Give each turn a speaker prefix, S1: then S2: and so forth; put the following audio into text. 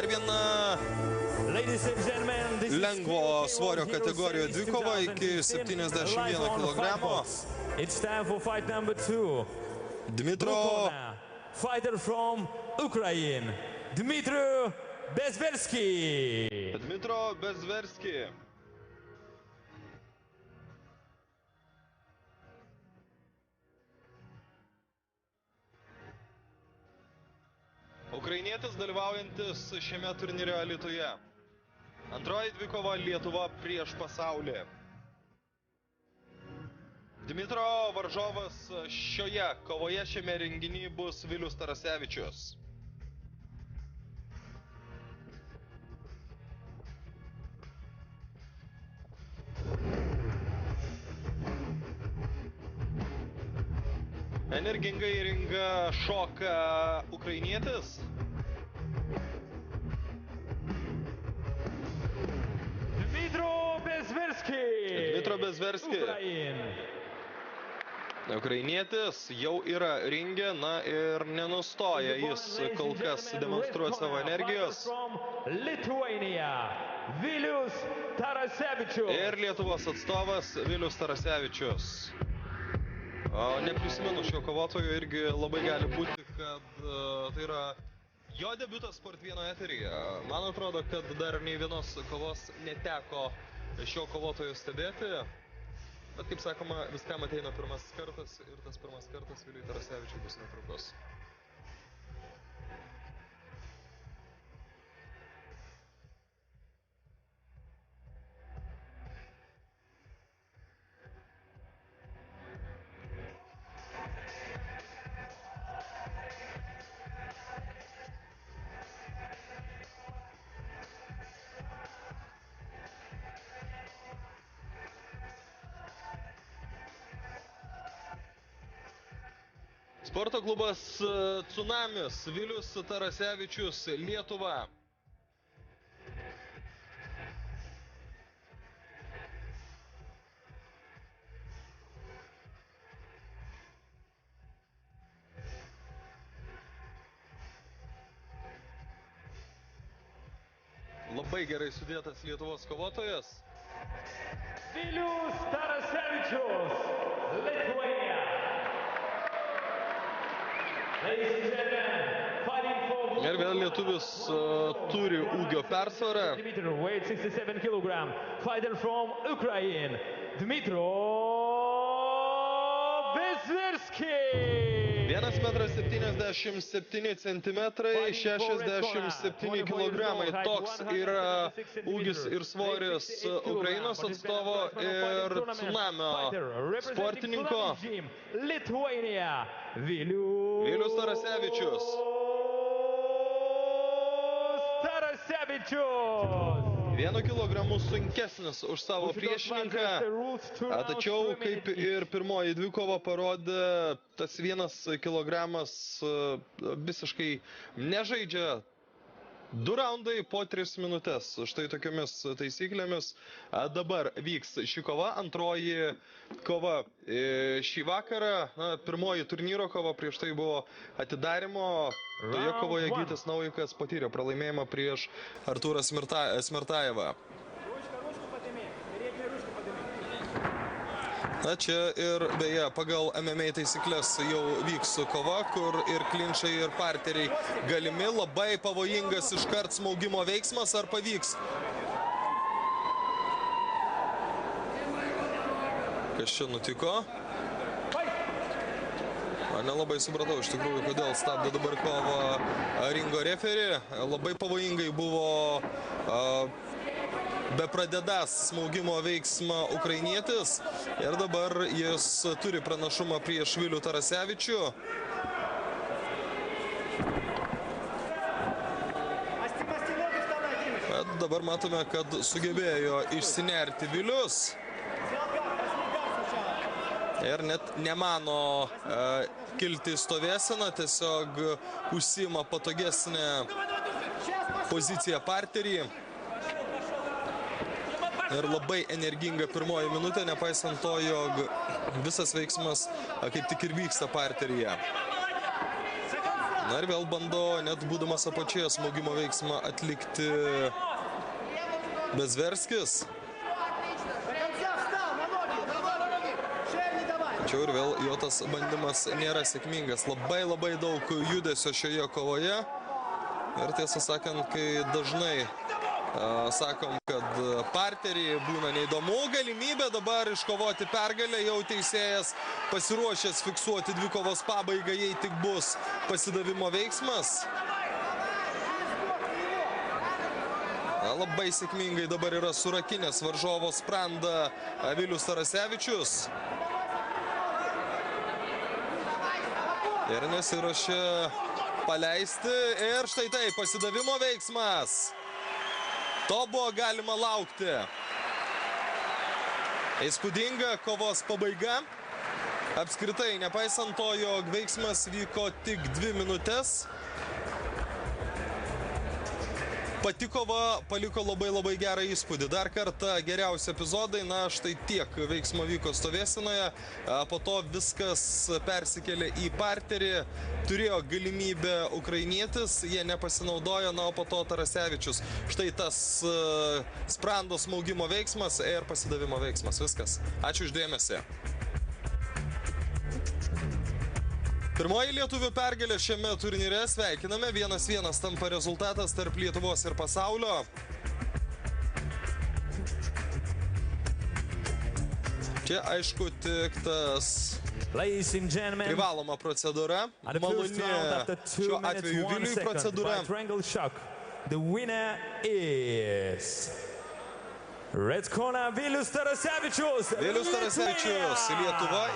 S1: Dar viena lengvo svorio kategorijoje dvikova iki 71 kg. Dmitro
S2: fighter from Ukraine, Dmitry Bezversky.
S1: Dmitro Bezversky. Ukrainietis dalyvaujantis šiame turnyre Alytuje. Antroji dvikova Lietuva prieš pasaulį. Dmitro varžovas šioje kovoje šiame renginyje bus Vilius Tarasevičius. Energingai į ringą šoka ukrainietis. Dmitro Bezversky. Ukrainietis jau yra ringe, na ir nenustoja jis kol kas demonstruoti savo energijos. Ir Lietuvos atstovas Vilius Tarasevičius. Neprisimenu šio kovotojo, irgi labai gali būti, kad tai yra jo debiutas Sport 1 eteryje. Man atrodo, kad dar nei vienos kovos neteko šio kovotojo stebėti. Bet kaip sakoma, viskam ateina pirmas kartas ir tas pirmas kartas Viliui Tarasevičiui bus netrukus. Sporto klubas Tsunamis, Vilius Tarasevičius, Lietuva. Labai gerai sudėtas Lietuvos kovotojas.
S2: Vilius Tarasevičius, Lietuva.
S1: Ir vėl lietuvis turi ūgio persvarą.
S2: Weight 67 kg. Fighter from Ukraine, Dmitro Bezversky.
S1: 1,77 centimetrai, 67 kg. Toks yra ūgis ir svoris Ukrainos atstovo ir Tsunamio sportininko. Vilius Tarasevičius. 1 kilogramu sunkesnis už savo priešininką, tačiau kaip ir pirmoji dvikova parodė, tas 1 kilogramas visiškai nežaidžia. 2 raundai po 3 minutės. Štai tokiomis taisyklėmis dabar vyks ši kova. Antroji kova šį vakarą. Pirmoji turnyro kova prieš tai buvo atidarimo. Toje kovoje Gytis Naujikas patyrė pralaimėjimą prieš Artūrą Smertajevą. Na čia ir beje, pagal MMA taisyklės jau vyks kova, kur ir klinčai, ir parteriai galimi. Labai pavojingas iškart smaugimo veiksmas, ar pavyks? Kas čia nutiko? Nelabai supratau iš tikrųjų, kodėl stabdė dabar kovą ringo referį. Labai pavojingai buvo bepradedęs smaugimo veiksmą ukrainietis ir dabar jis turi pranašumą prieš Vilių Tarasevičių. Bet dabar matome, kad sugebėjo išsinerti Vilius ir net nemano kilti stovėseną, tiesiog užsiima patogesnę poziciją parterį. Ir labai energinga pirmoji minutė, nepaisant to, jog visas veiksmas kaip tik ir vyksta parteryje. Na ir vėl bando, net būdamas apačioje, smogimo veiksmą atlikti Bezverskis. Tačiau ir vėl jo tas bandymas nėra sėkmingas. Labai daug judesio šioje kovoje. Ir tiesą sakant, kai dažnai sakom, kad parterį būna neįdomu, galimybė dabar iškovoti pergalę, jau teisėjas pasiruošęs fiksuoti dvikovos pabaigą, jei tik bus pasidavimo veiksmas. Labai sėkmingai dabar yra surakinęs varžovo sprandą Vilius Tarasevičius. Ir nesiruošia paleisti. Ir štai tai, pasidavimo veiksmas. To buvo galima laukti. Įspūdinga kovos pabaiga. Apskritai, nepaisant to, jog veiksmas vyko tik 2 minutės. Pati kova paliko labai gerą įspūdį. Dar kartą geriausi epizodai, na štai tiek veiksmo vyko stovėsenoje, po to viskas persikėlė į parterį, turėjo galimybę ukrainietis, jie nepasinaudojo, na o po to Tarasevičius. Štai tas sprando smaugimo veiksmas ir pasidavimo veiksmas, viskas. Ačiū už dėmesį. Pirmoji lietuvių pergalė šiame turnyre, sveikiname, 1-1 tampa rezultatas tarp Lietuvos ir pasaulio. Čia aišku tik tas privaloma procedūra, maloni šiuo atveju Viliui procedūra.
S2: The winner is Red Corner Vilius Tarasevičius.
S1: Vilius Tarasevičius, Lietuva.